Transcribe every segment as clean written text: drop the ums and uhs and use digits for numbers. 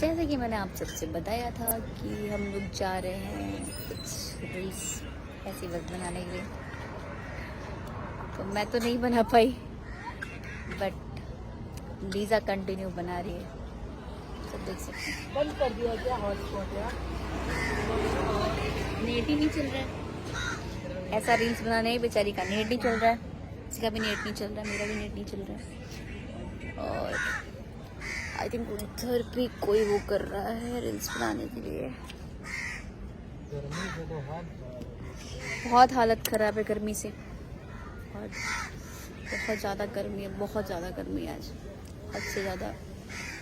जैसे कि मैंने आप सबसे बताया था कि हम लोग जा रहे हैं कुछ रील्स ऐसी बस बनाने के लिए, तो मैं तो नहीं बना पाई बट लीजा कंटिन्यू बना रही है, तो देख सकते हैं। बंद कर दिया क्या हॉटस्पॉट यार? नेट ही नहीं चल रहा है। ऐसा रील्स बनाने ही बेचारी का नेट नहीं चल रहा है, किसी का भी नेट नहीं चल रहा है, मेरा भी नेट नहीं चल रहा है। और आई थिंक उधर भी कोई वो कर रहा है रील्स बनाने के लिए। बहुत हालत ख़राब है गर्मी से, और बहुत ज़्यादा गर्मी है, बहुत ज़्यादा गर्मी है आज, हद से ज़्यादा।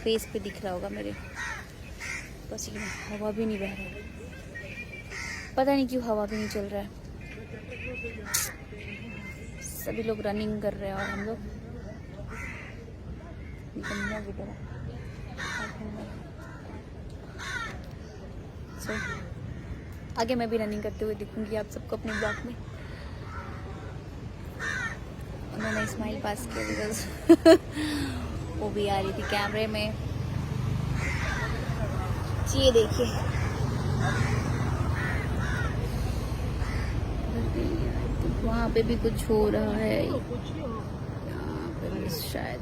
फेस पे दिख रहा होगा मेरे पसीना, हवा भी नहीं बह रहा है, पता नहीं क्यों हवा भी नहीं चल रहा है। सभी लोग रनिंग कर रहे हैं और हम लोग निकलने की तरह। So, आगे मैं भी रनिंग करते हुए दिखूंगी आप सबको अपने ब्लॉग में। उन्होंने स्माइल पास किया बिकॉज वो भी आ रही थी कैमरे में। ये देखिए वहाँ पे भी कुछ हो रहा है, यहाँ पे भी शायद।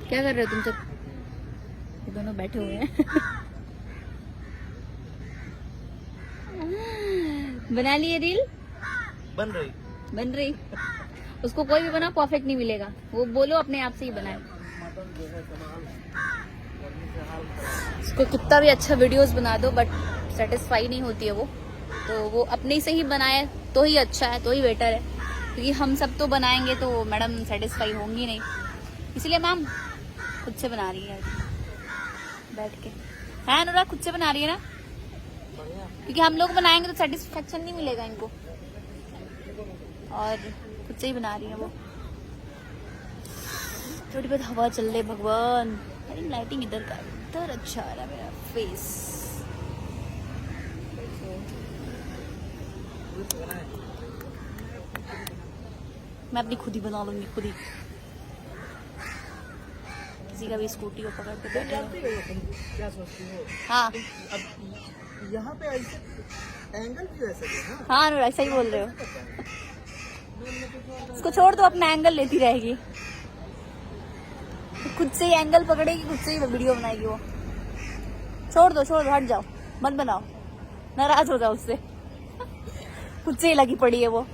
क्या कर रहे हो तुम सब? ये दोनों बैठे हुए हैं। बना लिए रील? बन रही उसको कोई भी बना परफेक्ट नहीं मिलेगा, वो बोलो अपने आप से ही बनाए। उसको कितना भी अच्छा वीडियोस बना दो बट सेटिस्फाई नहीं होती है वो, तो वो अपने से ही बनाए तो ही अच्छा है, तो ही बेटर है। क्योंकि हम सब तो बनाएंगे तो मैडम सेटिस्फाई होंगी नहीं, इसलिए मैम खुद से बना रही है बैठ के। है अनुराग, खुद से बना रही है ना, क्योंकि हम लोग बनाएंगे तो सेटिस्फेक्शन नहीं मिलेगा इनको, और खुद से ही बना रही है वो। थोड़ी बहुत हवा चल रही, भगवान। अरे लाइटिंग इधर का इधर अच्छा आ रहा है मेरा फेस। मैं अपनी खुद ही बना लूंगी, खुद ही। किसी का भी स्कूटी को पकड़ के बैठे हो। क्या सोचती हो? हाँ अब यहाँ पे ऐसे एंगल भी वैसे है ना? हाँ अनुराग सही बोल रहे हो। इसको छोड़ दो, अपना एंगल लेती रहेगी, खुद से ही एंगल पकड़ेगी, खुद से ही वीडियो बनाएगी वो। छोड़ दो, हट जाओ, मत बनाओ, नाराज हो जाओ उससे। खुद से ही लगी पड़ी है वो।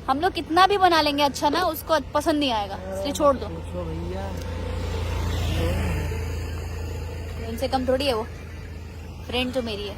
हम लोग कितना भी बना लेंगे अच्छा ना, उसको पसंद नहीं आएगा, इसलिए छोड़ दो। भैया उनसे कम थोड़ी है वो, फ्रेंड तो मेरी है।